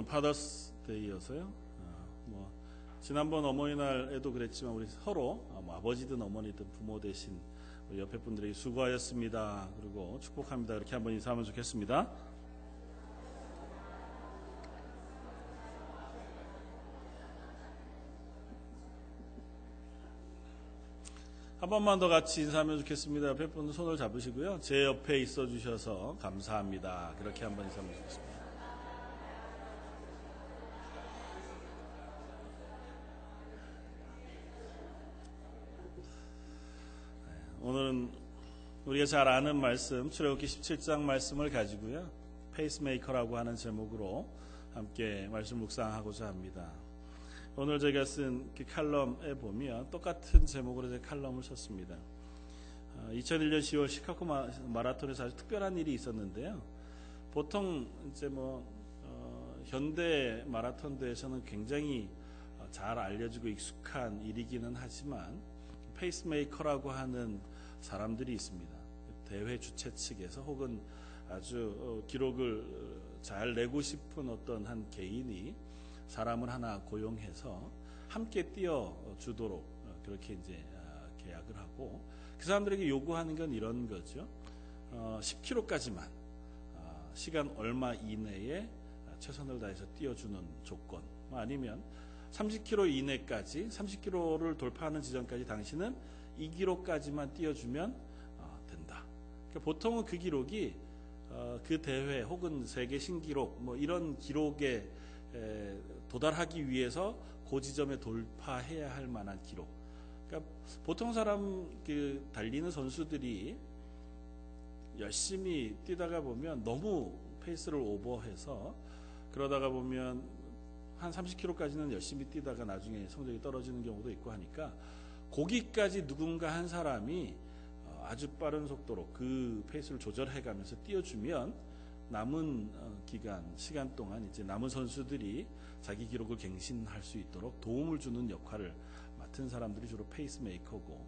오늘 파더스데이여서요. 지난번 어머니날에도 그랬지만 우리 서로 아버지든 어머니든 부모 되신 우리 옆에 분들에게 수고하셨습니다. 그리고 축복합니다. 이렇게 한번 인사하면 좋겠습니다. 한 번만 더 같이 인사하면 좋겠습니다. 옆에 분들 손을 잡으시고요. 제 옆에 있어 주셔서 감사합니다. 그렇게 한번 인사하면 좋겠습니다. 오늘은 우리가 잘 아는 말씀, 출애굽기 17장 말씀을 가지고요. 페이스메이커라고 하는 제목으로 함께 말씀 묵상하고자 합니다. 오늘 제가 쓴 그 칼럼에 보면 똑같은 제목으로 제가 칼럼을 썼습니다. 2001년 10월 시카고 마라톤에서 아주 특별한 일이 있었는데요. 보통 이제 현대 마라톤대에서는 굉장히 잘 알려지고 익숙한 일이기는 하지만 페이스메이커라고 하는 사람들이 있습니다. 대회 주최 측에서 혹은 아주 기록을 잘 내고 싶은 어떤 한 개인이 사람을 하나 고용해서 함께 뛰어주도록 그렇게 이제 계약을 하고 그 사람들에게 요구하는 건 이런 거죠. 10km까지만 시간 얼마 이내에 최선을 다해서 뛰어주는 조건, 아니면 30km 이내까지 30km를 돌파하는 지점까지 당신은 2km까지만 뛰어주면 된다. 그러니까 보통은 그 기록이 그 대회 혹은 세계 신기록 이런 기록에 도달하기 위해서 그 지점에 돌파해야 할 만한 기록. 그러니까 보통 사람 달리는 선수들이 열심히 뛰다가 보면 너무 페이스를 오버해서 그러다가 보면 한 30km까지는 열심히 뛰다가 나중에 성적이 떨어지는 경우도 있고 하니까 거기까지 누군가 한 사람이 아주 빠른 속도로 그 페이스를 조절해가면서 뛰어주면 남은 시간 동안 이제 남은 선수들이 자기 기록을 갱신할 수 있도록 도움을 주는 역할을 맡은 사람들이 주로 페이스메이커고,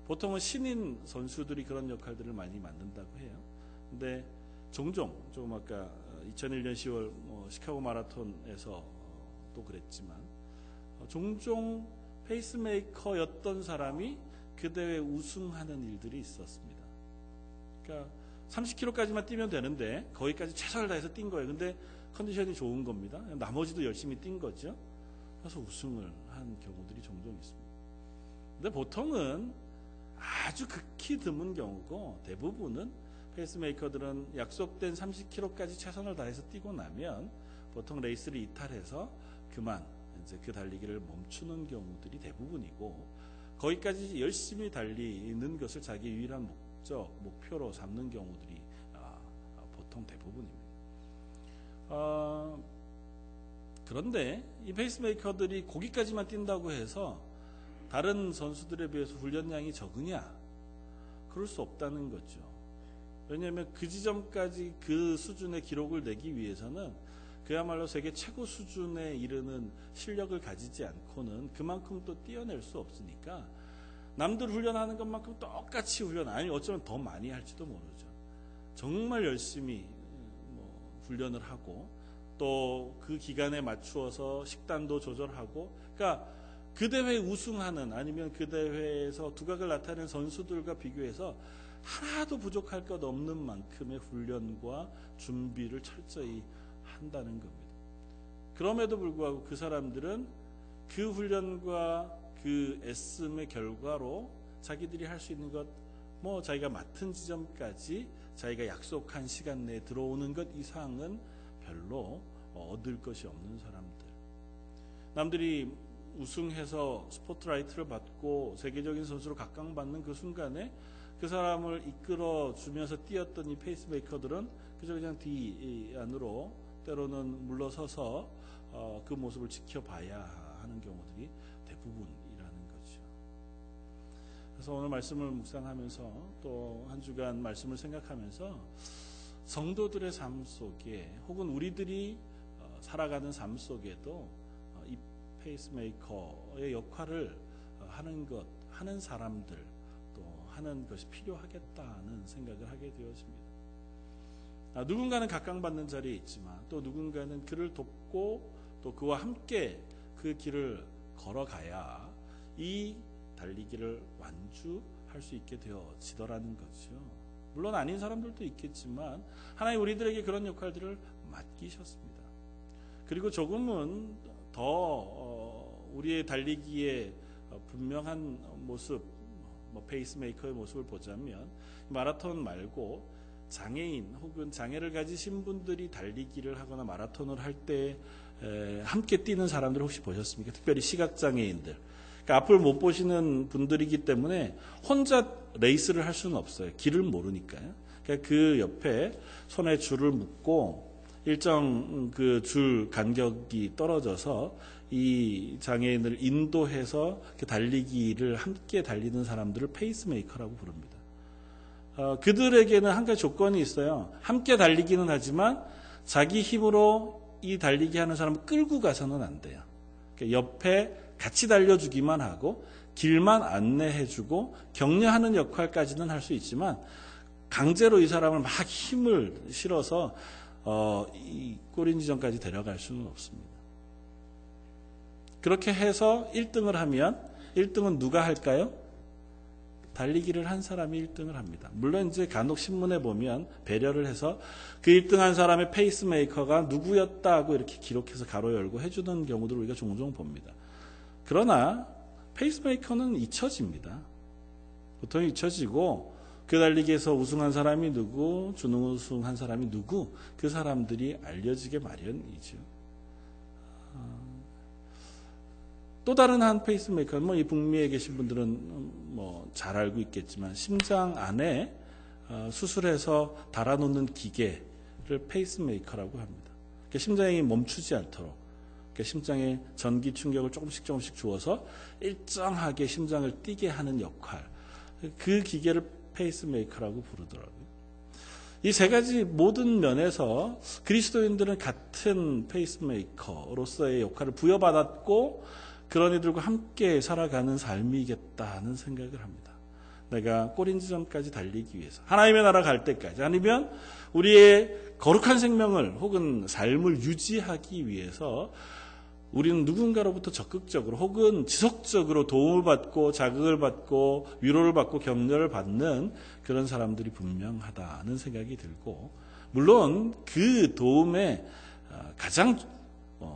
보통은 신인 선수들이 그런 역할들을 많이 맡는다고 해요. 근데 종종 조금 아까 2001년 10월 시카고 마라톤에서 또 그랬지만 종종 페이스메이커였던 사람이 그 대회 우승하는 일들이 있었습니다. 그러니까 30km까지만 뛰면 되는데 거기까지 최선을 다해서 뛴 거예요. 근데 컨디션이 좋은 겁니다. 나머지도 열심히 뛴 거죠. 그래서 우승을 한 경우들이 종종 있습니다. 근데 보통은 아주 극히 드문 경우고, 대부분은 페이스메이커들은 약속된 30km까지 최선을 다해서 뛰고 나면 보통 레이스를 이탈해서 그만 이제 그 달리기를 멈추는 경우들이 대부분이고, 거기까지 열심히 달리는 것을 자기 유일한 목표로 삼는 경우들이 보통 대부분입니다. 그런데 이 페이스메이커들이 거기까지만 뛴다고 해서 다른 선수들에 비해서 훈련량이 적으냐? 그럴 수 없다는 거죠. 왜냐하면 그 지점까지 그 수준의 기록을 내기 위해서는 그야말로 세계 최고 수준에 이르는 실력을 가지지 않고는 그만큼 또 뛰어낼 수 없으니까 남들 훈련하는 것만큼 똑같이 아니 어쩌면 더 많이 할지도 모르죠. 정말 열심히 훈련을 하고 또 그 기간에 맞추어서 식단도 조절하고, 그러니까 그 대회 우승하는 아니면 그 대회에서 두각을 나타내는 선수들과 비교해서 하나도 부족할 것 없는 만큼의 훈련과 준비를 철저히 한다는 겁니다. 그럼에도 불구하고 그 사람들은 그 훈련과 그 애씀의 결과로 자기들이 할 수 있는 것, 자기가 맡은 지점까지 자기가 약속한 시간 내에 들어오는 것 이상은 별로 얻을 것이 없는 사람들. 남들이 우승해서 스포트라이트를 받고 세계적인 선수로 각광받는 그 순간에 그 사람을 이끌어 주면서 뛰었던 이 페이스메이커들은 그냥 뒤 안으로 때로는 물러서서 그 모습을 지켜봐야 하는 경우들이 대부분이라는 거죠. 그래서 오늘 말씀을 묵상하면서 또 한 주간 말씀을 생각하면서 성도들의 삶 속에 혹은 우리들이 살아가는 삶 속에도 이 페이스메이커의 역할을 하는 사람들 또 하는 것이 필요하겠다는 생각을 하게 되었습니다. 누군가는 각광받는 자리에 있지만 또 누군가는 그를 돕고 또 그와 함께 그 길을 걸어가야 이 달리기를 완주할 수 있게 되어지더라는 거죠. 물론 아닌 사람들도 있겠지만 하나님 우리들에게 그런 역할들을 맡기셨습니다. 그리고 조금은 더 우리의 달리기의 분명한 모습, 페이스메이커의 모습을 보자면 마라톤 말고 장애인 혹은 장애를 가지신 분들이 달리기를 하거나 마라톤을 할 때 함께 뛰는 사람들 혹시 보셨습니까? 특별히 시각장애인들. 그러니까 앞을 못 보시는 분들이기 때문에 혼자 레이스를 할 수는 없어요. 길을 모르니까요. 그러니까 그 옆에 손에 줄을 묶고 일정 그 줄 간격이 떨어져서 이 장애인을 인도해서 달리기를 함께 달리는 사람들을 페이스메이커라고 부릅니다. 그들에게는 한 가지 조건이 있어요. 함께 달리기는 하지만 자기 힘으로 이 달리기 하는 사람을 끌고 가서는 안 돼요. 그러니까 옆에 같이 달려주기만 하고 길만 안내해주고 격려하는 역할까지는 할 수 있지만 강제로 이 사람을 막 힘을 실어서 이 골인 지점까지 데려갈 수는 없습니다. 그렇게 해서 1등을 하면 1등은 누가 할까요? 달리기를 한 사람이 1등을 합니다. 물론 이제 간혹 신문에 보면 배려를 해서 그 1등한 사람의 페이스메이커가 누구였다고 이렇게 기록해서 가로 열고 해주는 경우들을 우리가 종종 봅니다. 그러나 페이스메이커는 잊혀집니다. 보통 잊혀지고 그 달리기에서 우승한 사람이 누구, 준우승한 사람이 누구, 그 사람들이 알려지게 마련이죠. 또 다른 한 페이스메이커는 이 북미에 계신 분들은 잘 알고 있겠지만 심장 안에 수술해서 달아놓는 기계를 페이스메이커라고 합니다. 그러니까 심장이 멈추지 않도록 그러니까 심장에 전기 충격을 조금씩 주어서 일정하게 심장을 뛰게 하는 역할, 그 기계를 페이스메이커라고 부르더라고요. 이 세 가지 모든 면에서 그리스도인들은 같은 페이스메이커로서의 역할을 부여받았고 그런 이들과 함께 살아가는 삶이겠다는 생각을 합니다. 내가 골인 지점까지 달리기 위해서 하나님의 나라 갈 때까지 아니면 우리의 거룩한 생명을 혹은 삶을 유지하기 위해서 우리는 누군가로부터 적극적으로 혹은 지속적으로 도움을 받고 자극을 받고 위로를 받고 격려를 받는 그런 사람들이 분명하다는 생각이 들고 물론 그 도움에 가장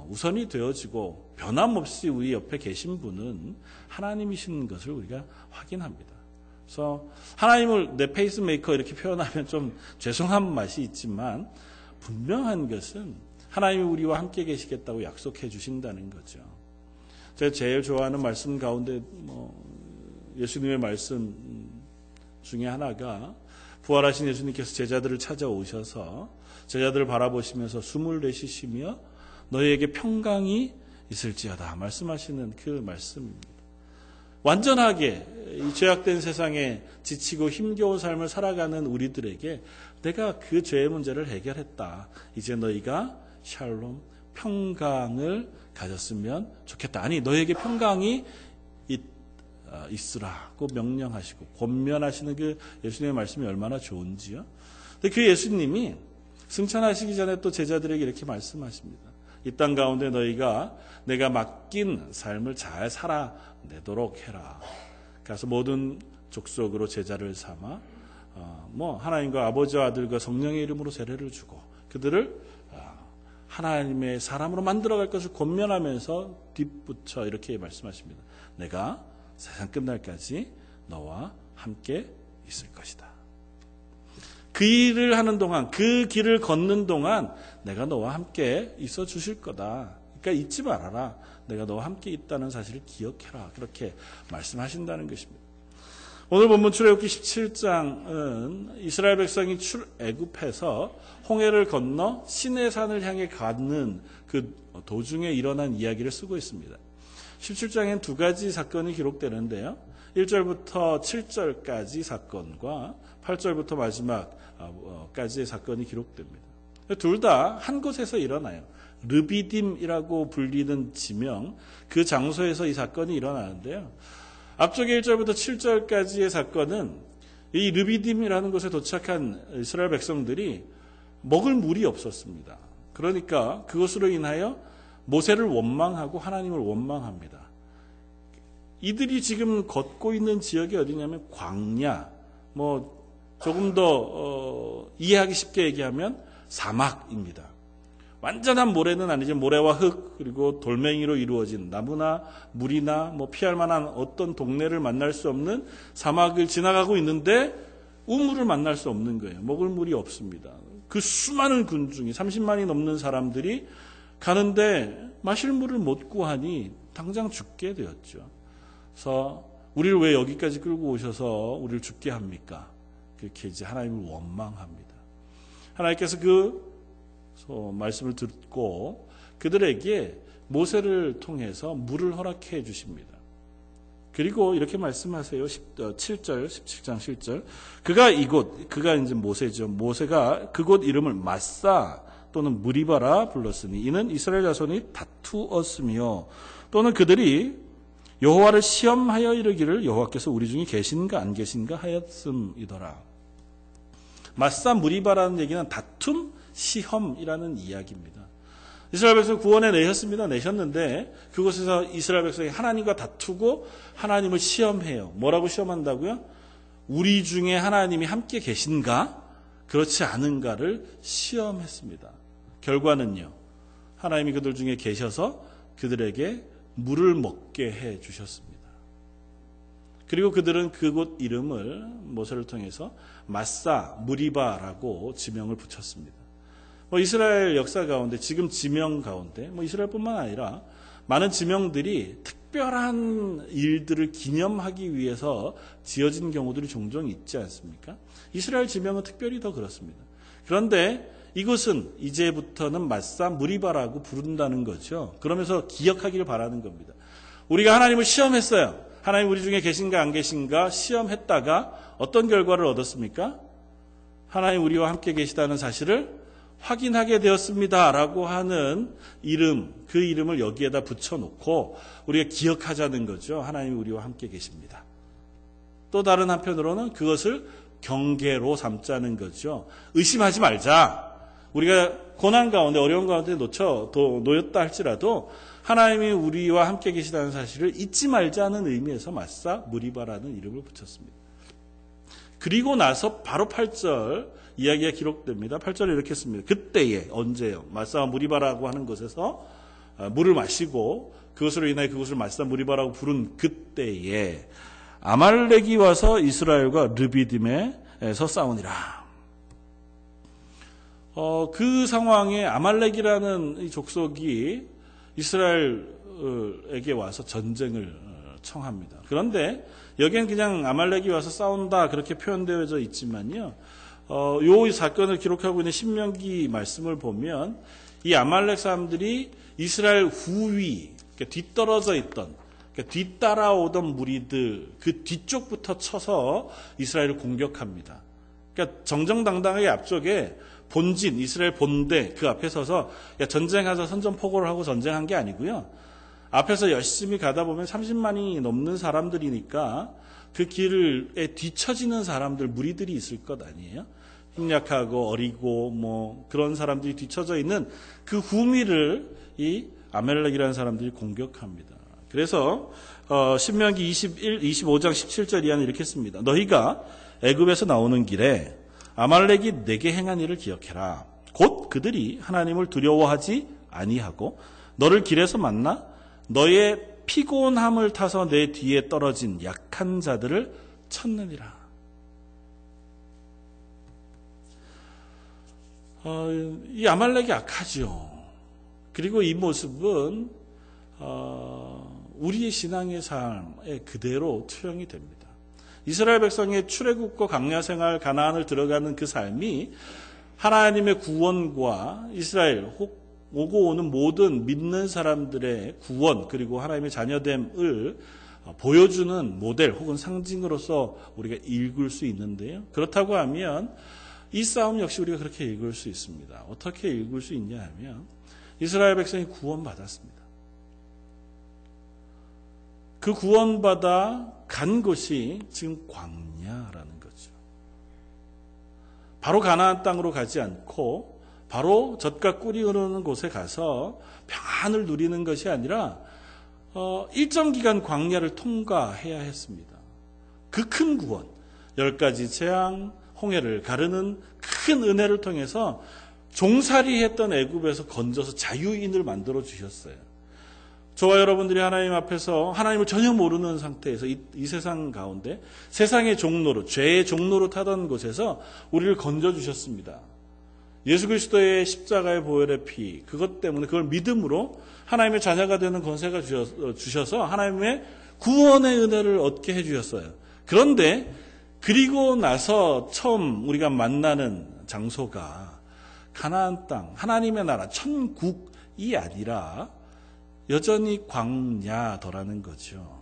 우선이 되어지고 변함없이 우리 옆에 계신 분은 하나님이신 것을 우리가 확인합니다. 그래서 하나님을 내 페이스메이커 이렇게 표현하면 좀 죄송한 맛이 있지만 분명한 것은 하나님이 우리와 함께 계시겠다고 약속해 주신다는 거죠. 제가 제일 좋아하는 말씀 가운데 예수님의 말씀 중에 하나가 부활하신 예수님께서 제자들을 찾아오셔서 제자들을 바라보시면서 숨을 내쉬시며 너희에게 평강이 있을지어다 말씀하시는 그 말씀입니다. 완전하게 이 죄악된 세상에 지치고 힘겨운 삶을 살아가는 우리들에게 내가 그 죄의 문제를 해결했다. 이제 너희가 샬롬, 평강을 가졌으면 좋겠다. 아니 너희에게 평강이 있으라고 명령하시고 권면하시는 그 예수님의 말씀이 얼마나 좋은지요. 근데 그 예수님이 승천하시기 전에 또 제자들에게 이렇게 말씀하십니다. 이 땅 가운데 너희가 내가 맡긴 삶을 잘 살아내도록 해라. 그래서 모든 족속으로 제자를 삼아 하나님과 아버지와 아들과 성령의 이름으로 세례를 주고 그들을 하나님의 사람으로 만들어갈 것을 권면하면서 뒷붙여 이렇게 말씀하십니다. 내가 세상 끝날까지 너와 함께 있을 것이다. 그 일을 하는 동안 그 길을 걷는 동안 내가 너와 함께 있어 주실 거다. 그러니까 잊지 말아라. 내가 너와 함께 있다는 사실을 기억해라. 그렇게 말씀하신다는 것입니다. 오늘 본문 출애굽기 17장은 이스라엘 백성이 출애굽해서 홍해를 건너 시내산을 향해 가는 그 도중에 일어난 이야기를 쓰고 있습니다. 17장엔 두 가지 사건이 기록되는데요. 1절부터 7절까지 사건과 8절부터 마지막까지의 사건이 기록됩니다. 둘 다 한 곳에서 일어나요. 르비딤이라고 불리는 지명, 그 장소에서 이 사건이 일어나는데요. 앞쪽에 1절부터 7절까지의 사건은 이 르비딤이라는 곳에 도착한 이스라엘 백성들이 먹을 물이 없었습니다. 그러니까 그것으로 인하여 모세를 원망하고 하나님을 원망합니다. 이들이 지금 걷고 있는 지역이 어디냐면 광야, 조금 더 이해하기 쉽게 얘기하면 사막입니다. 완전한 모래는 아니죠. 모래와 흙 그리고 돌멩이로 이루어진 나무나 물이나 피할 만한 어떤 동네를 만날 수 없는 사막을 지나가고 있는데 우물을 만날 수 없는 거예요. 먹을 물이 없습니다. 그 수많은 군중이 30만이 넘는 사람들이 가는데 마실 물을 못 구하니 당장 죽게 되었죠. 그래서 우리를 왜 여기까지 끌고 오셔서 우리를 죽게 합니까? 그렇게 이제 하나님을 원망합니다. 하나님께서 그 말씀을 듣고 그들에게 모세를 통해서 물을 허락해 주십니다. 그리고 이렇게 말씀하세요. 7절, 17장 7절. 그가 이제 모세죠. 모세가 그곳 이름을 마사 또는 무리바라 불렀으니 이는 이스라엘 자손이 다투었으며 또는 그들이 여호와를 시험하여 이르기를 여호와께서 우리 중에 계신가 안 계신가 하였음이더라. 마사 무리바라는 얘기는 다툼, 시험이라는 이야기입니다. 이스라엘 백성 구원해 내셨는데 그곳에서 이스라엘 백성이 하나님과 다투고 하나님을 시험해요. 뭐라고 시험한다고요? 우리 중에 하나님이 함께 계신가? 그렇지 않은가를 시험했습니다. 결과는요. 하나님이 그들 중에 계셔서 그들에게 물을 먹게 해 주셨습니다. 그리고 그들은 그곳 이름을 모세를 통해서 마사 무리바라고 지명을 붙였습니다. 이스라엘 역사 가운데 지금 지명 가운데 이스라엘뿐만 아니라 많은 지명들이 특별한 일들을 기념하기 위해서 지어진 경우들이 종종 있지 않습니까? 이스라엘 지명은 특별히 더 그렇습니다. 그런데 이것은 이제부터는 마사 무리바라고 부른다는 거죠. 그러면서 기억하기를 바라는 겁니다. 우리가 하나님을 시험했어요. 하나님 우리 중에 계신가 안 계신가 시험했다가 어떤 결과를 얻었습니까? 하나님 우리와 함께 계시다는 사실을 확인하게 되었습니다라고 하는 이름, 그 이름을 여기에다 붙여놓고 우리가 기억하자는 거죠. 하나님이 우리와 함께 계십니다. 또 다른 한편으로는 그것을 경계로 삼자는 거죠. 의심하지 말자. 우리가 고난 가운데 어려운 가운데 놓였다 할지라도 하나님이 우리와 함께 계시다는 사실을 잊지 말자는 의미에서 마사 무리바라는 이름을 붙였습니다. 그리고 나서 바로 8절 이야기가 기록됩니다. 8절에 이렇게 씁니다. 그때에 언제요? 마사 무리바라고 하는 곳에서 물을 마시고 그것으로 인하여 그것을 마사 무리바라고 부른 그때에 아말렉이 와서 이스라엘과 르비딤에서 싸우니라. 그 상황에 아말렉이라는 이 족속이 이스라엘에게 와서 전쟁을 청합니다. 그런데 여기엔 그냥 아말렉이 와서 싸운다 그렇게 표현되어져 있지만요. 이 사건을 기록하고 있는 신명기 말씀을 보면 이 아말렉 사람들이 이스라엘 후위, 그러니까 뒤떨어져 있던, 그러니까 뒤따라오던 무리들 그 뒤쪽부터 쳐서 이스라엘을 공격합니다. 그러니까 정정당당하게 앞쪽에 본진, 이스라엘 본대 그 앞에 서서 전쟁하자 선전포고를 하고 전쟁한 게 아니고요. 앞에서 열심히 가다 보면 30만이 넘는 사람들이니까 그 길에 뒤처지는 사람들, 무리들이 있을 것 아니에요? 힘약하고 어리고 그런 사람들이 뒤처져 있는 그 후미를 이 아말렉이라는 사람들이 공격합니다. 그래서 신명기 25장 17절 이하는 이렇게 씁니다. 너희가 애굽에서 나오는 길에 아말렉이 내게 행한 일을 기억해라. 곧 그들이 하나님을 두려워하지 아니하고 너를 길에서 만나 너의 피곤함을 타서 내 뒤에 떨어진 약한 자들을 쳤느니라. 이 아말렉이 악하죠. 그리고 이 모습은 우리의 신앙의 삶에 그대로 투영이 됩니다. 이스라엘 백성의 출애굽과 광야 생활, 가나안을 들어가는 그 삶이 하나님의 구원과 이스라엘 오고 오는 모든 믿는 사람들의 구원 그리고 하나님의 자녀됨을 보여주는 모델 혹은 상징으로서 우리가 읽을 수 있는데요. 그렇다고 하면 이 싸움 역시 우리가 그렇게 읽을 수 있습니다. 어떻게 읽을 수 있냐 하면 이스라엘 백성이 구원받았습니다. 그 구원받아 간 곳이 지금 광야라는 거죠. 바로 가나안 땅으로 가지 않고 바로 젖과 꿀이 흐르는 곳에 가서 평안을 누리는 것이 아니라 일정 기간 광야를 통과해야 했습니다. 그 큰 구원, 10가지 재앙, 홍해를 가르는 큰 은혜를 통해서 종살이했던 애굽에서 건져서 자유인을 만들어 주셨어요. 저와 여러분들이 하나님 앞에서 하나님을 전혀 모르는 상태에서 이 세상 가운데 세상의 종로로, 죄의 종로로 타던 곳에서 우리를 건져 주셨습니다. 예수 그리스도의 십자가의 보혈의 피, 그것 때문에 그걸 믿음으로 하나님의 자녀가 되는 권세가 주셔서 하나님의 구원의 은혜를 얻게 해주셨어요. 그런데 그리고 나서 처음 우리가 만나는 장소가 가나안 땅, 하나님의 나라, 천국이 아니라 여전히 광야더라는 거죠.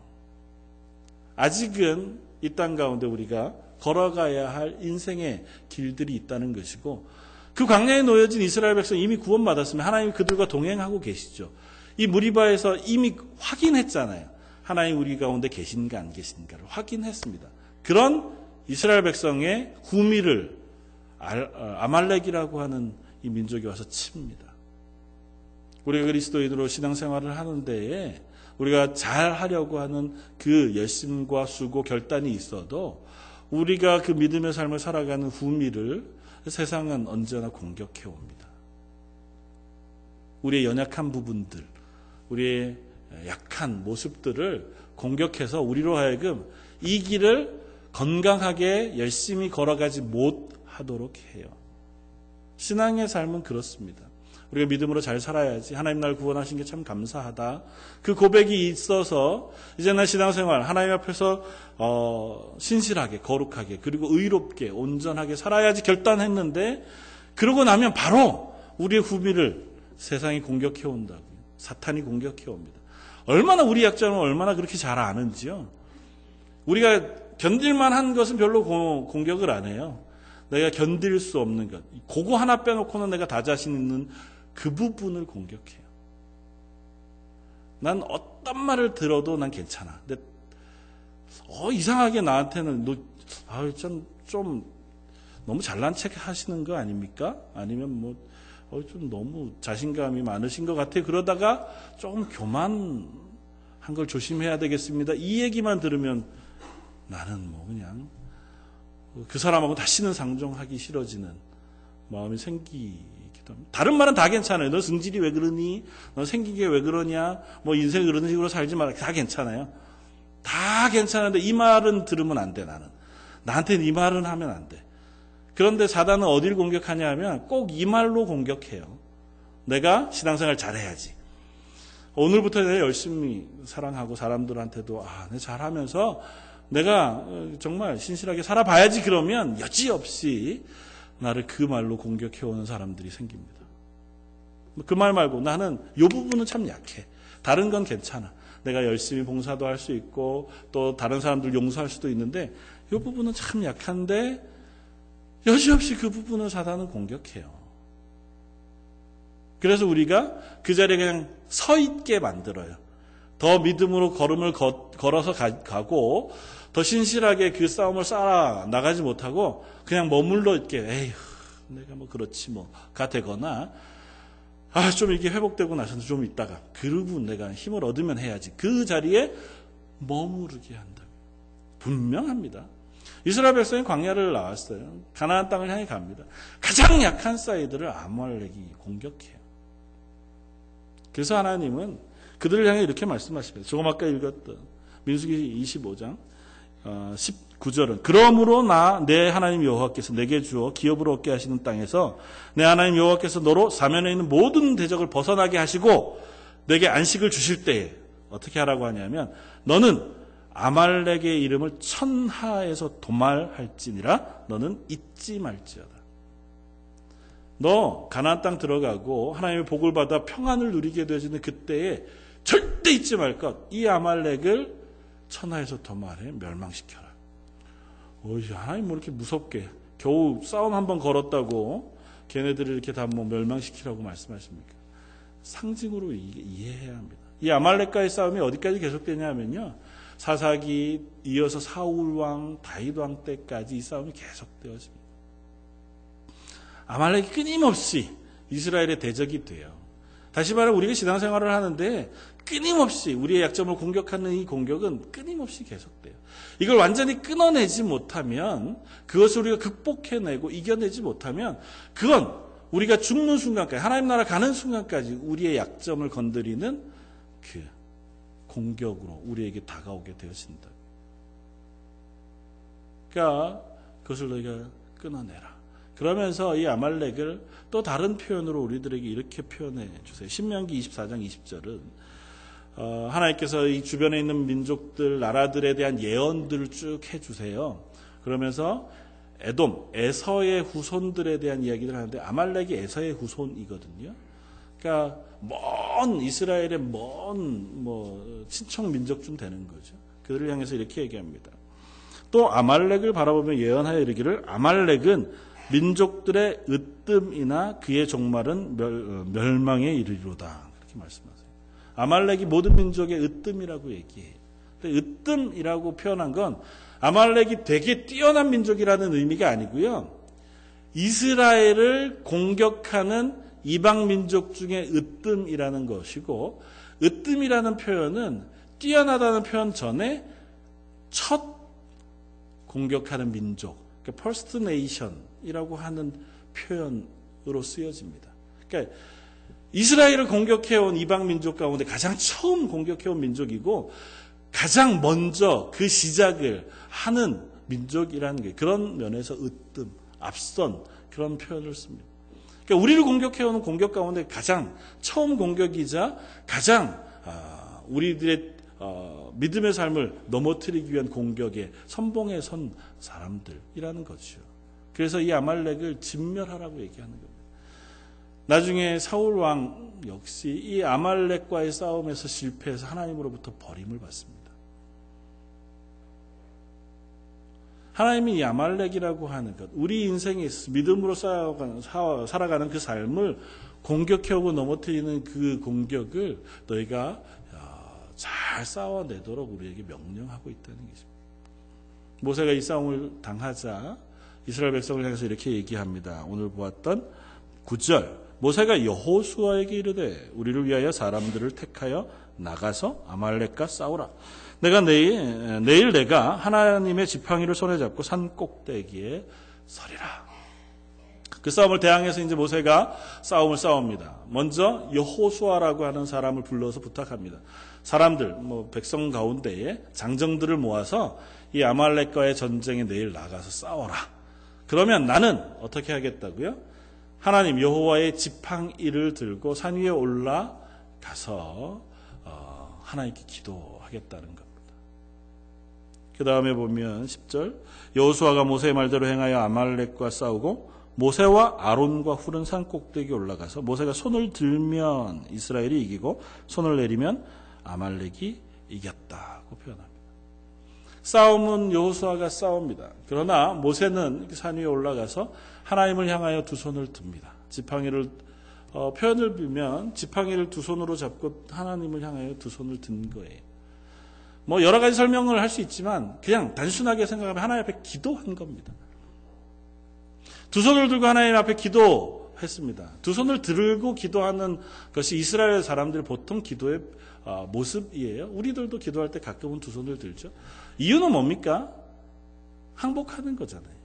아직은 이 땅 가운데 우리가 걸어가야 할 인생의 길들이 있다는 것이고, 그 광야에 놓여진 이스라엘 백성이 이미 구원받았으면 하나님이 그들과 동행하고 계시죠. 이 무리바에서 이미 확인했잖아요. 하나님 우리 가운데 계신가 안 계신가를 확인했습니다. 그런 이스라엘 백성의 구미를 아말렉이라고 하는 이 민족이 와서 칩니다. 우리가 그리스도인으로 신앙생활을 하는 데에 우리가 잘 하려고 하는 그 열심과 수고, 결단이 있어도 우리가 그 믿음의 삶을 살아가는 후미를 세상은 언제나 공격해 옵니다. 우리의 연약한 부분들, 우리의 약한 모습들을 공격해서 우리로 하여금 이 길을 건강하게 열심히 걸어가지 못하도록 해요. 신앙의 삶은 그렇습니다. 우리가 믿음으로 잘 살아야지, 하나님 날 구원하신 게 참 감사하다, 그 고백이 있어서 이제 나 신앙생활 하나님 앞에서 신실하게, 거룩하게, 그리고 의롭게, 온전하게 살아야지 결단했는데, 그러고 나면 바로 우리의 후비를 세상이 공격해 온다고요. 사탄이 공격해 옵니다. 얼마나 우리 약점을 얼마나 그렇게 잘 아는지요. 우리가 견딜만 한 것은 별로 공격을 안 해요. 내가 견딜 수 없는 것, 그거 하나 빼놓고는 내가 다 자신 있는 그 부분을 공격해요. 난 어떤 말을 들어도 난 괜찮아. 근데 이상하게 나한테는 좀 너무 잘난 척 하시는 거 아닙니까? 아니면 좀 너무 자신감이 많으신 것 같아요. 그러다가 조금 교만한 걸 조심해야 되겠습니다. 이 얘기만 들으면 나는 그냥 그 사람하고 다시는 상종하기 싫어지는 마음이 생기기도 합니다. 다른 말은 다 괜찮아요. 너 성질이 왜 그러니? 너 생긴 게 왜 그러냐? 인생 그런 식으로 살지 마라. 다 괜찮아요. 다 괜찮은데 이 말은 들으면 안 돼, 나는. 나한테는 이 말은 하면 안 돼. 그런데 사단은 어딜 공격하냐 하면 꼭 이 말로 공격해요. 내가 신앙생활 잘해야지. 오늘부터 내가 열심히 사랑하고 사람들한테도 내가 잘하면서 내가 정말 신실하게 살아봐야지, 그러면 여지없이 나를 그 말로 공격해오는 사람들이 생깁니다. 그 말 말고 나는 이 부분은 참 약해. 다른 건 괜찮아. 내가 열심히 봉사도 할 수 있고 또 다른 사람들 용서할 수도 있는데 이 부분은 참 약한데 여지없이 그 부분을 사단은 공격해요. 그래서 우리가 그 자리에 그냥 서 있게 만들어요. 더 믿음으로 걸음을 걸어서 가고 더 신실하게 그 싸움을 쌓아 나가지 못하고 그냥 머물러 있게, 에휴, 내가 그렇지 가 되거나, 좀 이게 회복되고 나서는 좀 있다가 그러고 내가 힘을 얻으면 해야지, 그 자리에 머무르게 한다. 분명합니다. 이스라엘 백성이 광야를 나왔어요. 가나안 땅을 향해 갑니다. 가장 약한 사이드를 아말렉이 공격해요. 그래서 하나님은 그들을 향해 이렇게 말씀하십니다. 조금 아까 읽었던 민수기 25장 19절은 그러므로 내 하나님 여호와께서 내게 주어 기업으로 얻게 하시는 땅에서 내 하나님 여호와께서 너로 사면에 있는 모든 대적을 벗어나게 하시고 내게 안식을 주실 때에 어떻게 하라고 하냐면 너는 아말렉의 이름을 천하에서 도말할지니라. 너는 잊지 말지어다. 너 가나안 땅 들어가고 하나님의 복을 받아 평안을 누리게 되어지는 그때에 절대 잊지 말 것, 이 아말렉을 천하에서 도말해 멸망시켜라. 하나님 이렇게 무섭게 겨우 싸움 한번 걸었다고 걔네들을 이렇게 다 멸망시키라고 말씀하십니까? 상징으로 이해해야 합니다. 이 아말렉과의 싸움이 어디까지 계속되냐 하면요, 사사기 이어서 사울왕, 다윗왕 때까지 이 싸움이 계속되어집니다. 아말렉이 끊임없이 이스라엘의 대적이 돼요. 다시 말하면 우리가 신앙생활을 하는데 끊임없이 우리의 약점을 공격하는 이 공격은 끊임없이 계속돼요. 이걸 완전히 끊어내지 못하면, 그것을 우리가 극복해내고 이겨내지 못하면 그건 우리가 죽는 순간까지, 하나님 나라 가는 순간까지 우리의 약점을 건드리는 그 공격으로 우리에게 다가오게 되어진다. 그러니까 그것을 너희가 끊어내라. 그러면서 이 아말렉을 또 다른 표현으로 우리들에게 이렇게 표현해 주세요. 신명기 24장 20절은 하나님께서 이 주변에 있는 민족들, 나라들에 대한 예언들을 쭉 해주세요. 그러면서 에돔, 에서의 후손들에 대한 이야기를 하는데 아말렉이 에서의 후손이거든요. 그러니까 먼 이스라엘의 먼 친척 민족쯤 되는 거죠. 그들을 향해서 이렇게 얘기합니다. 또 아말렉을 바라보며 예언하여 이르기를 아말렉은 민족들의 으뜸이나 그의 종말은 멸망에 이르리로다. 그렇게 말씀하세요. 아말렉이 모든 민족의 으뜸이라고 얘기해요. 근데 으뜸이라고 표현한 건 아말렉이 되게 뛰어난 민족이라는 의미가 아니고요. 이스라엘을 공격하는 이방 민족 중에 으뜸이라는 것이고, 으뜸이라는 표현은 뛰어나다는 표현 전에 첫 공격하는 민족, 그러니까 first nation이라고 하는 표현으로 쓰여집니다. 그러니까 이스라엘을 공격해온 이방 민족 가운데 가장 처음 공격해온 민족이고 가장 먼저 그 시작을 하는 민족이라는 게 그런 면에서 으뜸, 앞선 그런 표현을 씁니다. 그러니까 우리를 공격해오는 공격 가운데 가장 처음 공격이자 가장 우리들의 믿음의 삶을 넘어뜨리기 위한 공격에 선봉에 선 사람들이라는 거죠. 그래서 이 아말렉을 진멸하라고 얘기하는 겁니다. 나중에 사울 왕 역시 이 아말렉과의 싸움에서 실패해서 하나님으로부터 버림을 받습니다. 하나님이 이 아말렉이라고 하는 것, 우리 인생에 있어서 믿음으로 살아가는 그 삶을 공격해오고 넘어뜨리는 그 공격을 너희가 잘 싸워내도록 우리에게 명령하고 있다는 것입니다. 모세가 이 싸움을 당하자 이스라엘 백성을 향해서 이렇게 얘기합니다. 오늘 보았던 9절. 모세가 여호수아에게 이르되 우리를 위하여 사람들을 택하여 나가서 아말렉과 싸우라. 내일 내가 하나님의 지팡이를 손에 잡고 산 꼭대기에 서리라. 그 싸움을 대항해서 이제 모세가 싸움을 싸웁니다. 먼저 여호수아라고 하는 사람을 불러서 부탁합니다. 사람들, 백성 가운데에 장정들을 모아서 이 아말렉과의 전쟁에 내일 나가서 싸워라. 그러면 나는 어떻게 하겠다고요? 하나님 여호와의 지팡이를 들고 산 위에 올라가서 하나님께 기도하겠다는 겁니다. 그 다음에 보면 10절 여호수아가 모세의 말대로 행하여 아말렉과 싸우고 모세와 아론과 훌은 산 꼭대기에 올라가서 모세가 손을 들면 이스라엘이 이기고 손을 내리면 아말렉이 이겼다고 표현합니다. 싸움은 여호수아가 싸웁니다. 그러나 모세는 산 위에 올라가서 하나님을 향하여 두 손을 듭니다. 지팡이를 표현을 빌면 지팡이를 두 손으로 잡고 하나님을 향하여 두 손을 든 거예요. 여러 가지 설명을 할 수 있지만 그냥 단순하게 생각하면 하나님 앞에 기도한 겁니다. 두 손을 들고 하나님 앞에 기도했습니다. 두 손을 들고 기도하는 것이 이스라엘 사람들의 보통 기도의 모습이에요. 우리들도 기도할 때 가끔은 두 손을 들죠. 이유는 뭡니까? 항복하는 거잖아요.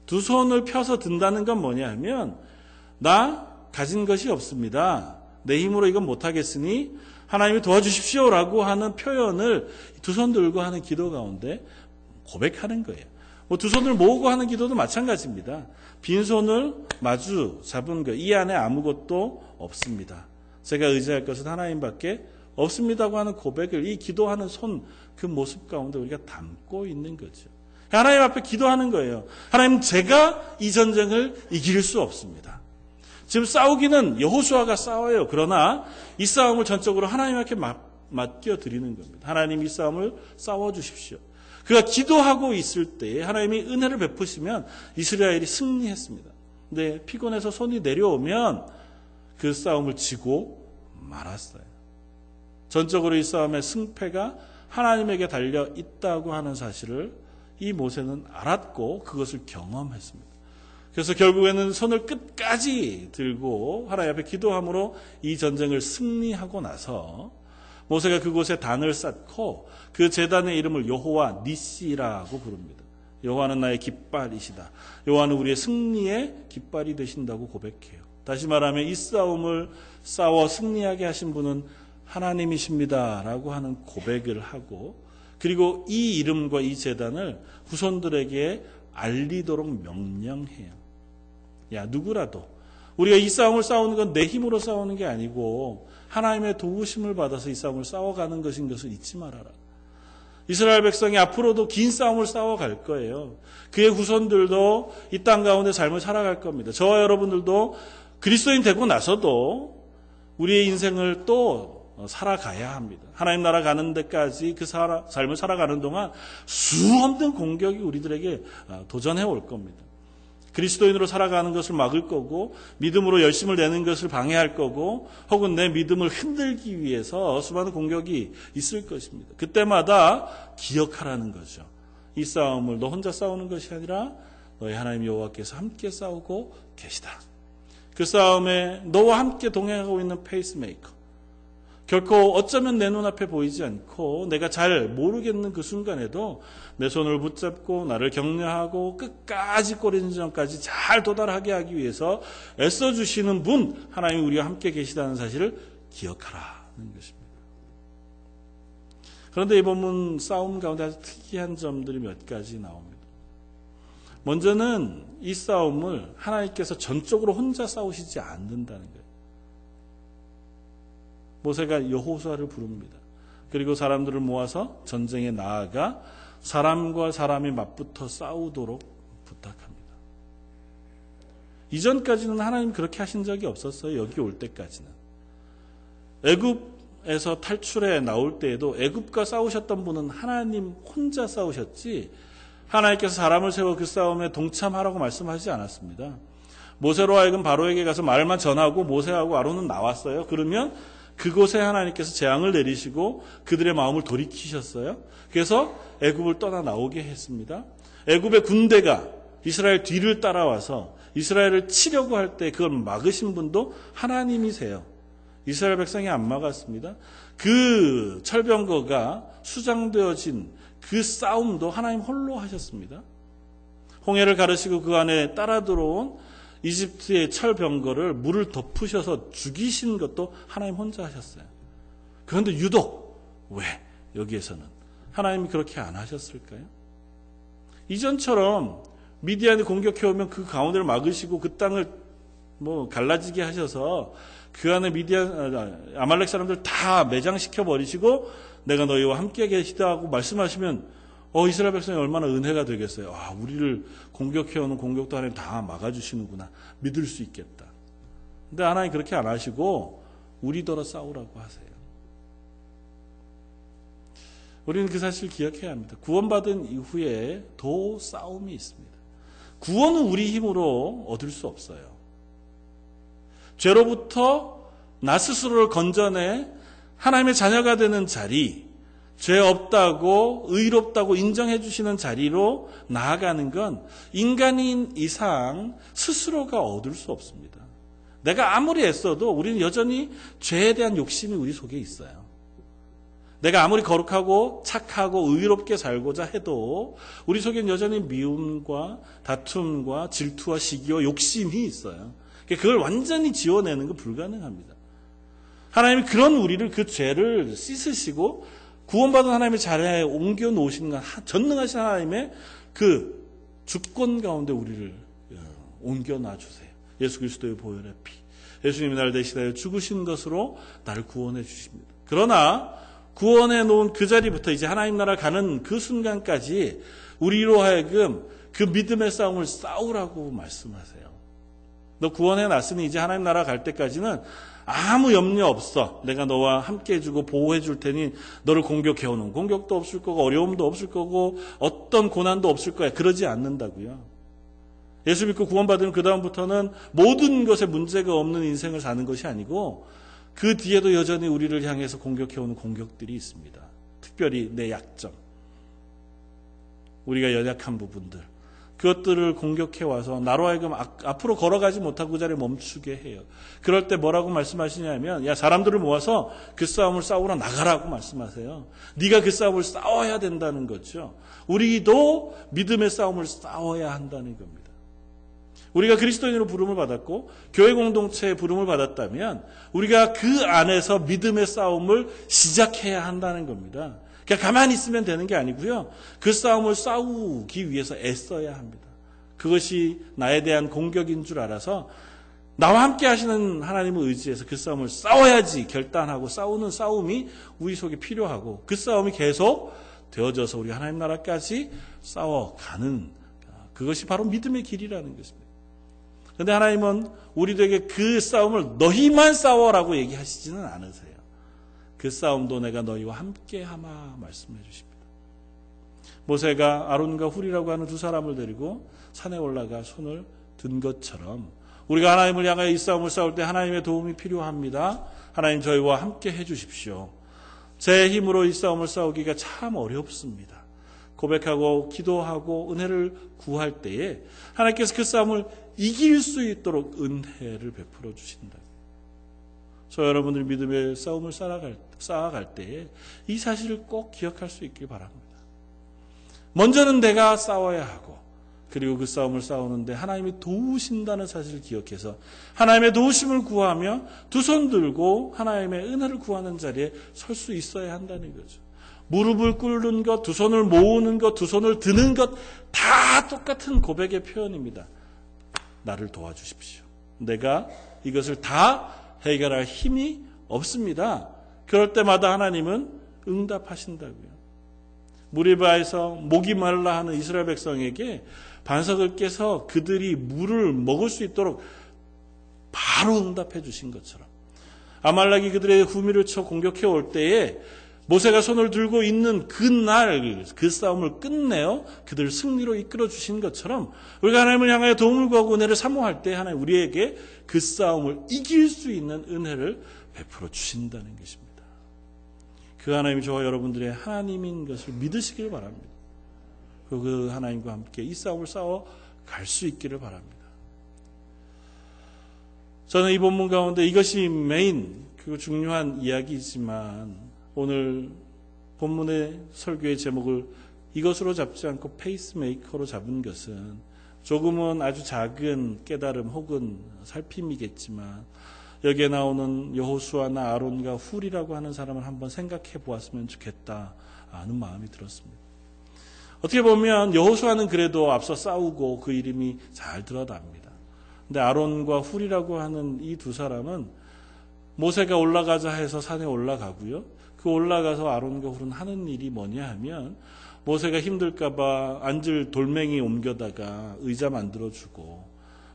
두 손을 펴서 든다는 건 뭐냐 하면 나 가진 것이 없습니다. 내 힘으로 이건 못하겠으니 하나님이 도와주십시오라고 하는 표현을 두 손 들고 하는 기도 가운데 고백하는 거예요. 두 손을 모으고 하는 기도도 마찬가지입니다. 빈손을 마주 잡은 것, 이 안에 아무것도 없습니다. 제가 의지할 것은 하나님밖에 없습니다고 하는 고백을 이 기도하는 손, 그 모습 가운데 우리가 담고 있는 거죠. 하나님 앞에 기도하는 거예요. 하나님, 제가 이 전쟁을 이길 수 없습니다. 지금 싸우기는 여호수아가 싸워요. 그러나 이 싸움을 전적으로 하나님께 맡겨드리는 겁니다. 하나님 이 싸움을 싸워주십시오. 그가 기도하고 있을 때 하나님이 은혜를 베푸시면 이스라엘이 승리했습니다. 근데 피곤해서 손이 내려오면 그 싸움을 지고 말았어요. 전적으로 이 싸움의 승패가 하나님에게 달려 있다고 하는 사실을 이 모세는 알았고 그것을 경험했습니다. 그래서 결국에는 손을 끝까지 들고 하나님 앞에 기도함으로 이 전쟁을 승리하고 나서 모세가 그곳에 단을 쌓고 그 제단의 이름을 여호와 니시라고 부릅니다. 여호와는 나의 깃발이시다. 여호와는 우리의 승리의 깃발이 되신다고 고백해요. 다시 말하면 이 싸움을 싸워 승리하게 하신 분은 하나님이십니다 라고 하는 고백을 하고, 그리고 이 이름과 이 제단을 후손들에게 알리도록 명령해요. 야, 누구라도 우리가 이 싸움을 싸우는 건 내 힘으로 싸우는 게 아니고 하나님의 도우심을 받아서 이 싸움을 싸워가는 것인 것을 잊지 말아라. 이스라엘 백성이 앞으로도 긴 싸움을 싸워갈 거예요. 그의 후손들도 이 땅 가운데 삶을 살아갈 겁니다. 저와 여러분들도 그리스도인 되고 나서도 우리의 인생을 또 살아가야 합니다. 하나님 나라 가는 데까지 그 삶을 살아가는 동안 수없는 공격이 우리들에게 도전해 올 겁니다. 그리스도인으로 살아가는 것을 막을 거고, 믿음으로 열심을 내는 것을 방해할 거고, 혹은 내 믿음을 흔들기 위해서 수많은 공격이 있을 것입니다. 그때마다 기억하라는 거죠. 이 싸움을 너 혼자 싸우는 것이 아니라 너희 하나님 여호와께서 함께 싸우고 계시다. 그 싸움에 너와 함께 동행하고 있는 페이스메이커, 결코 어쩌면 내 눈앞에 보이지 않고 내가 잘 모르겠는 그 순간에도 내 손을 붙잡고 나를 격려하고 끝까지 꼬리진점까지 잘 도달하게 하기 위해서 애써주시는 분, 하나님이 우리와 함께 계시다는 사실을 기억하라는 것입니다. 그런데 이 본문 싸움 가운데 아주 특이한 점들이 몇 가지 나옵니다. 먼저는 이 싸움을 하나님께서 전적으로 혼자 싸우시지 않는다는 거예요. 모세가 여호수아를 부릅니다. 그리고 사람들을 모아서 전쟁에 나아가 사람과 사람이 맞붙어 싸우도록 부탁합니다. 이전까지는 하나님 그렇게 하신 적이 없었어요. 여기 올 때까지는. 애굽에서 탈출해 나올 때에도 애굽과 싸우셨던 분은 하나님 혼자 싸우셨지, 하나님께서 사람을 세워 그 싸움에 동참하라고 말씀하시지 않았습니다. 모세로 하여금 바로에게 가서 말만 전하고 모세하고 아론은 나왔어요. 그러면 그곳에 하나님께서 재앙을 내리시고 그들의 마음을 돌이키셨어요. 그래서 애굽을 떠나 나오게 했습니다. 애굽의 군대가 이스라엘 뒤를 따라와서 이스라엘을 치려고 할 때 그걸 막으신 분도 하나님이세요. 이스라엘 백성이 안 막았습니다. 그 철병거가 수장되어진 그 싸움도 하나님 홀로 하셨습니다. 홍해를 가르시고 그 안에 따라 들어온 이집트의 철병거를 물을 덮으셔서 죽이신 것도 하나님 혼자 하셨어요. 그런데 유독 왜 여기에서는 하나님이 그렇게 안 하셨을까요? 이전처럼 미디안이 공격해오면 그 가운데를 막으시고 그 땅을 갈라지게 하셔서 그 안에 아말렉 사람들 다 매장시켜 버리시고 내가 너희와 함께 계시다 하고 말씀하시면 이스라엘 백성이 얼마나 은혜가 되겠어요. 우리를 공격해오는 공격도 하나님 다 막아주시는구나, 믿을 수 있겠다. 근데 하나님 그렇게 안 하시고 우리더러 싸우라고 하세요. 우리는 그 사실을 기억해야 합니다. 구원받은 이후에 도 싸움이 있습니다. 구원은 우리 힘으로 얻을 수 없어요. 죄로부터 나 스스로를 건져내 하나님의 자녀가 되는 자리, 죄 없다고 의롭다고 인정해 주시는 자리로 나아가는 건 인간인 이상 스스로가 얻을 수 없습니다. 내가 아무리 애써도 우리는 여전히 죄에 대한 욕심이 우리 속에 있어요. 내가 아무리 거룩하고 착하고 의롭게 살고자 해도 우리 속엔 여전히 미움과 다툼과 질투와 시기와 욕심이 있어요. 그걸 완전히 지워내는 건 불가능합니다. 하나님이 그런 우리를, 그 죄를 씻으시고 구원받은 하나님의 자리에 옮겨 놓으시는 건 전능하신 하나님의 그 주권 가운데 우리를 옮겨 놔주세요. 예수 그리스도의 보혈의 피, 예수님이 나를 대신하여 죽으신 것으로 나를 구원해 주십니다. 그러나 구원해 놓은 그 자리부터 이제 하나님 나라 가는 그 순간까지 우리로 하여금 그 믿음의 싸움을 싸우라고 말씀하세요. 너 구원해 놨으니 이제 하나님 나라 갈 때까지는 아무 염려 없어. 내가 너와 함께 해주고 보호해 줄 테니 너를 공격해오는 공격도 없을 거고 어려움도 없을 거고 어떤 고난도 없을 거야. 그러지 않는다고요. 예수 믿고 구원받은 그 다음부터는 모든 것에 문제가 없는 인생을 사는 것이 아니고 그 뒤에도 여전히 우리를 향해서 공격해오는 공격들이 있습니다. 특별히 내 약점, 우리가 연약한 부분들, 그것들을 공격해 와서 나로 하여금 앞으로 걸어가지 못하고 그 자리에 멈추게 해요. 그럴 때 뭐라고 말씀하시냐면 야 사람들을 모아서 그 싸움을 싸우러 나가라고 말씀하세요. 네가 그 싸움을 싸워야 된다는 거죠. 우리도 믿음의 싸움을 싸워야 한다는 겁니다. 우리가 그리스도인으로 부름을 받았고 교회 공동체에 부름을 받았다면 우리가 그 안에서 믿음의 싸움을 시작해야 한다는 겁니다. 그냥 가만히 있으면 되는 게 아니고요. 그 싸움을 싸우기 위해서 애써야 합니다. 그것이 나에 대한 공격인 줄 알아서 나와 함께 하시는 하나님을 의지해서 그 싸움을 싸워야지 결단하고 싸우는 싸움이 우리 속에 필요하고 그 싸움이 계속 되어져서 우리 하나님 나라까지 싸워가는 그것이 바로 믿음의 길이라는 것입니다. 그런데 하나님은 우리들에게 그 싸움을 너희만 싸워라고 얘기하시지는 않으세요. 그 싸움도 내가 너희와 함께 하마 말씀해 주십니다. 모세가 아론과 훌이라고 하는 두 사람을 데리고 산에 올라가 손을 든 것처럼 우리가 하나님을 향하여 이 싸움을 싸울 때 하나님의 도움이 필요합니다. 하나님 저희와 함께 해 주십시오. 제 힘으로 이 싸움을 싸우기가 참 어렵습니다. 고백하고 기도하고 은혜를 구할 때에 하나님께서 그 싸움을 이길 수 있도록 은혜를 베풀어 주신다. 저 여러분들 믿음의 싸움을 쌓아갈 때에 이 사실을 꼭 기억할 수 있길 바랍니다. 먼저는 내가 싸워야 하고 그리고 그 싸움을 싸우는데 하나님이 도우신다는 사실을 기억해서 하나님의 도우심을 구하며 두 손 들고 하나님의 은혜를 구하는 자리에 설 수 있어야 한다는 거죠. 무릎을 꿇는 것, 두 손을 모으는 것, 두 손을 드는 것 다 똑같은 고백의 표현입니다. 나를 도와주십시오. 내가 이것을 다 해결할 힘이 없습니다. 그럴 때마다 하나님은 응답하신다고요. 무리바에서 목이 말라 하는 이스라엘 백성에게 반석을 깨서 그들이 물을 먹을 수 있도록 바로 응답해 주신 것처럼 아말렉이 그들의 후미를 쳐 공격해 올 때에 모세가 손을 들고 있는 그날 그 싸움을 끝내어 그들을 승리로 이끌어 주신 것처럼 우리가 하나님을 향하여 도움을 구하고 은혜를 사모할 때 하나님 우리에게 그 싸움을 이길 수 있는 은혜를 베풀어 주신다는 것입니다. 그 하나님이 저와 여러분들의 하나님인 것을 믿으시길 바랍니다. 그리고 그 하나님과 함께 이 싸움을 싸워 갈 수 있기를 바랍니다. 저는 이 본문 가운데 이것이 메인 그리고 중요한 이야기이지만 오늘 본문의 설교의 제목을 이것으로 잡지 않고 페이스메이커로 잡은 것은 조금은 아주 작은 깨달음 혹은 살핌이겠지만 여기에 나오는 여호수아나 아론과 훌이라고 하는 사람을 한번 생각해 보았으면 좋겠다 하는 마음이 들었습니다. 어떻게 보면 여호수아는 그래도 앞서 싸우고 그 이름이 잘 드러납니다. 근데 아론과 훌이라고 하는 이 두 사람은 모세가 올라가자 해서 산에 올라가고요. 그 올라가서 아론과 훌은 하는 일이 뭐냐 하면 모세가 힘들까봐 앉을 돌멩이 옮겨다가 의자 만들어주고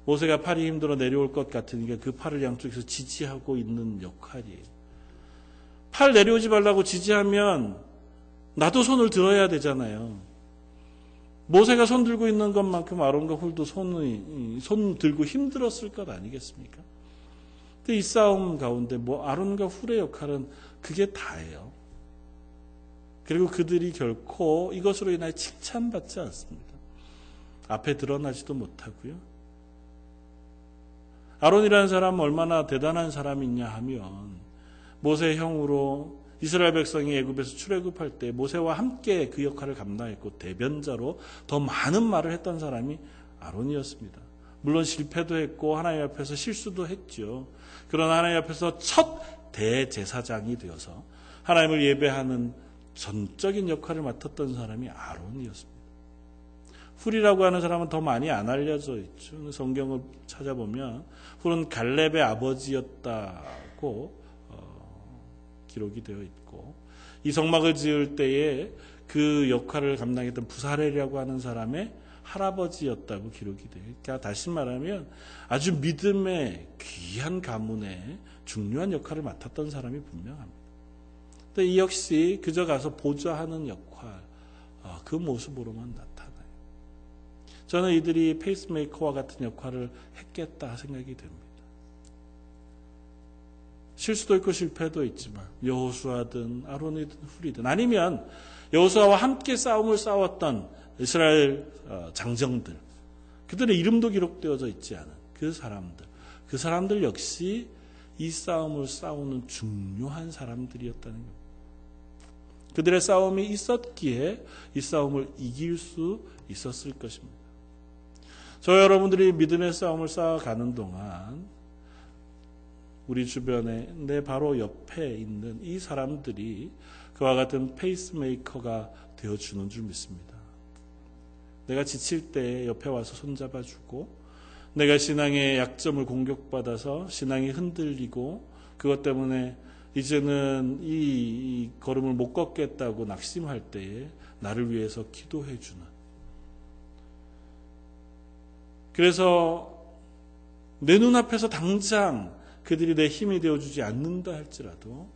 모세가 팔이 힘들어 내려올 것 같으니까 그 팔을 양쪽에서 지지하고 있는 역할이에요. 팔 내려오지 말라고 지지하면 나도 손을 들어야 되잖아요. 모세가 손 들고 있는 것만큼 아론과 훌도 손 들고 힘들었을 것 아니겠습니까? 근데 이 싸움 가운데 아론과 훌의 역할은 그게 다예요. 그리고 그들이 결코 이것으로 인하여 칭찬받지 않습니다. 앞에 드러나지도 못하고요. 아론이라는 사람은 얼마나 대단한 사람이냐 하면 모세의 형으로 이스라엘 백성이 애굽에서 출애굽할 때 모세와 함께 그 역할을 감당했고 대변자로 더 많은 말을 했던 사람이 아론이었습니다. 물론 실패도 했고 하나님 앞에서 실수도 했죠. 그러나 하나님 앞에서 첫 대제사장이 되어서 하나님을 예배하는 전적인 역할을 맡았던 사람이 아론이었습니다. 훌이라고 하는 사람은 더 많이 안 알려져 있죠. 성경을 찾아보면 훌은 갈렙의 아버지였다고 기록이 되어 있고 이 성막을 지을 때에 그 역할을 감당했던 부사렐이라고 하는 사람의 할아버지였다고 기록이 돼요. 그러니까 다시 말하면 아주 믿음의 귀한 가문에 중요한 역할을 맡았던 사람이 분명합니다. 근데 이 역시 그저 가서 보좌하는 역할, 그 모습으로만 나타나요. 저는 이들이 페이스메이커와 같은 역할을 했겠다 생각이 됩니다. 실수도 있고 실패도 있지만 여호수아든 아론이든 훌이든 아니면 여호수아와 함께 싸움을 싸웠던 이스라엘 장정들 그들의 이름도 기록되어져 있지 않은 그 사람들 역시 이 싸움을 싸우는 중요한 사람들이었다는 겁니다. 그들의 싸움이 있었기에 이 싸움을 이길 수 있었을 것입니다. 저 여러분들이 믿음의 싸움을 싸워가는 동안 우리 주변에 내 바로 옆에 있는 이 사람들이 그와 같은 페이스메이커가 되어주는 줄 믿습니다. 내가 지칠 때 옆에 와서 손잡아주고, 내가 신앙의 약점을 공격받아서 신앙이 흔들리고 그것 때문에 이제는 이 걸음을 못 걷겠다고 낙심할 때에 나를 위해서 기도해주는, 그래서 내 눈앞에서 당장 그들이 내 힘이 되어주지 않는다 할지라도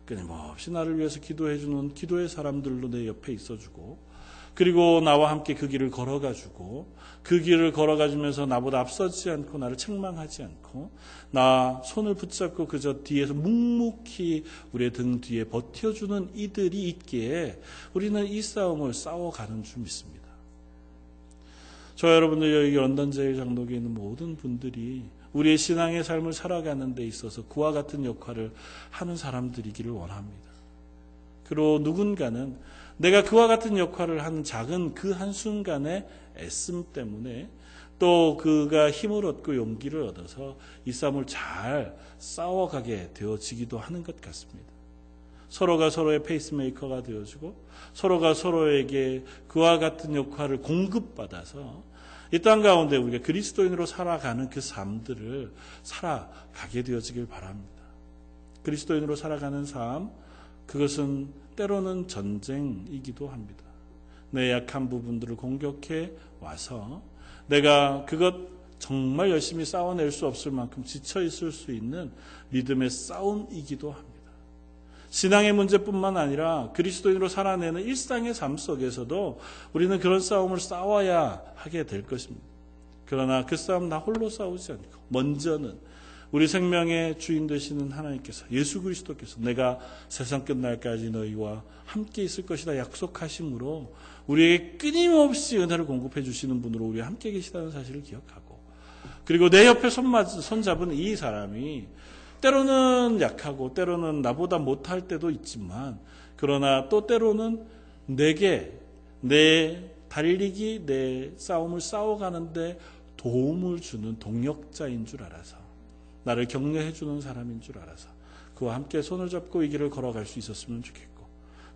끊임없이 나를 위해서 기도해주는 기도의 사람들로 내 옆에 있어주고, 그리고 나와 함께 그 길을 걸어가주고, 그 길을 걸어가주면서 나보다 앞서지 않고 나를 책망하지 않고 나 손을 붙잡고 그저 뒤에서 묵묵히 우리의 등 뒤에 버텨주는 이들이 있기에 우리는 이 싸움을 싸워가는 줄 믿습니다. 저 여러분들, 여기 런던 제일장독에 있는 모든 분들이 우리의 신앙의 삶을 살아가는 데 있어서 그와 같은 역할을 하는 사람들이기를 원합니다. 그리고 누군가는 내가 그와 같은 역할을 하는 작은 그 한순간의 애씀 때문에 또 그가 힘을 얻고 용기를 얻어서 이 싸움을 잘 싸워가게 되어지기도 하는 것 같습니다. 서로가 서로의 페이스메이커가 되어주고 서로가 서로에게 그와 같은 역할을 공급받아서 이 땅 가운데 우리가 그리스도인으로 살아가는 그 삶들을 살아가게 되어지길 바랍니다. 그리스도인으로 살아가는 삶, 그것은 때로는 전쟁이기도 합니다. 내 약한 부분들을 공격해 와서 내가 그것 정말 열심히 싸워낼 수 없을 만큼 지쳐 있을 수 있는 믿음의 싸움이기도 합니다. 신앙의 문제뿐만 아니라 그리스도인으로 살아내는 일상의 삶 속에서도 우리는 그런 싸움을 싸워야 하게 될 것입니다. 그러나 그 싸움 나 홀로 싸우지 않고 먼저는 우리 생명의 주인 되시는 하나님께서, 예수 그리스도께서 내가 세상 끝날까지 너희와 함께 있을 것이다 약속하심으로 우리에게 끊임없이 은혜를 공급해 주시는 분으로 우리와 함께 계시다는 사실을 기억하고, 그리고 내 옆에 손잡은 이 사람이 때로는 약하고 때로는 나보다 못할 때도 있지만, 그러나 또 때로는 내게 내 달리기, 내 싸움을 싸워가는데 도움을 주는 동역자인 줄 알아서, 나를 격려해 주는 사람인 줄 알아서 그와 함께 손을 잡고 이 길을 걸어갈 수 있었으면 좋겠고,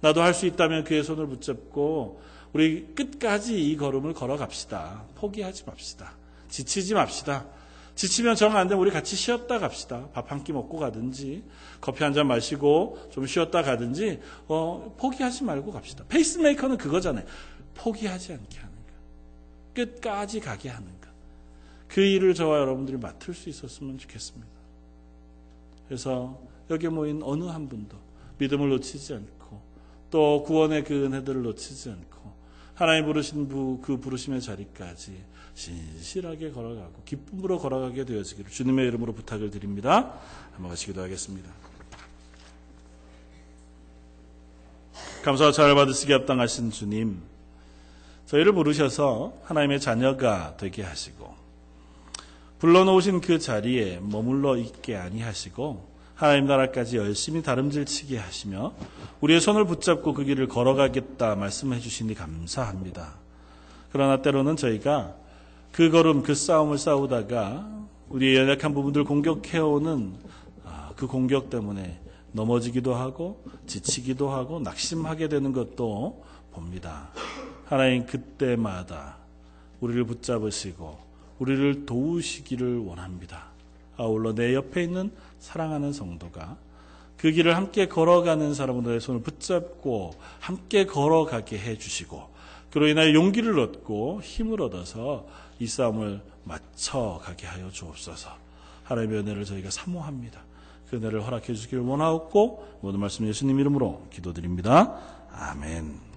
나도 할 수 있다면 그의 손을 붙잡고 우리 끝까지 이 걸음을 걸어갑시다. 포기하지 맙시다. 지치지 맙시다. 지치면 정 안 되면 우리 같이 쉬었다 갑시다. 밥 한 끼 먹고 가든지 커피 한 잔 마시고 좀 쉬었다 가든지 포기하지 말고 갑시다. 페이스메이커는 그거잖아요. 포기하지 않게 하는 것. 끝까지 가게 하는 것. 그 일을 저와 여러분들이 맡을 수 있었으면 좋겠습니다. 그래서 여기 모인 어느 한 분도 믿음을 놓치지 않고 또 구원의 그 은혜들을 놓치지 않고 하나님 부르신 그 부르심의 자리까지 신실하게 걸어가고 기쁨으로 걸어가게 되어지기를 주님의 이름으로 부탁을 드립니다. 한번 같이 기도하겠습니다. 감사와 잘 받으시기 합당하신 주님, 저희를 부르셔서 하나님의 자녀가 되게 하시고 불러놓으신 그 자리에 머물러 있게 아니하시고 하나님 나라까지 열심히 다름질치게 하시며 우리의 손을 붙잡고 그 길을 걸어가겠다 말씀해 주시니 감사합니다. 그러나 때로는 저희가 그 걸음, 그 싸움을 싸우다가 우리의 연약한 부분들을 공격해오는 그 공격 때문에 넘어지기도 하고 지치기도 하고 낙심하게 되는 것도 봅니다. 하나님, 그때마다 우리를 붙잡으시고 우리를 도우시기를 원합니다. 아울러 내 옆에 있는 사랑하는 성도가 그 길을 함께 걸어가는 사람들의 손을 붙잡고 함께 걸어가게 해주시고 그로 인하여 용기를 얻고 힘을 얻어서 이 싸움을 맞춰가게 하여 주옵소서. 하나님의 은혜를 저희가 사모합니다. 그 은혜를 허락해 주시기를 원하옵고 모든 말씀 예수님 이름으로 기도드립니다. 아멘.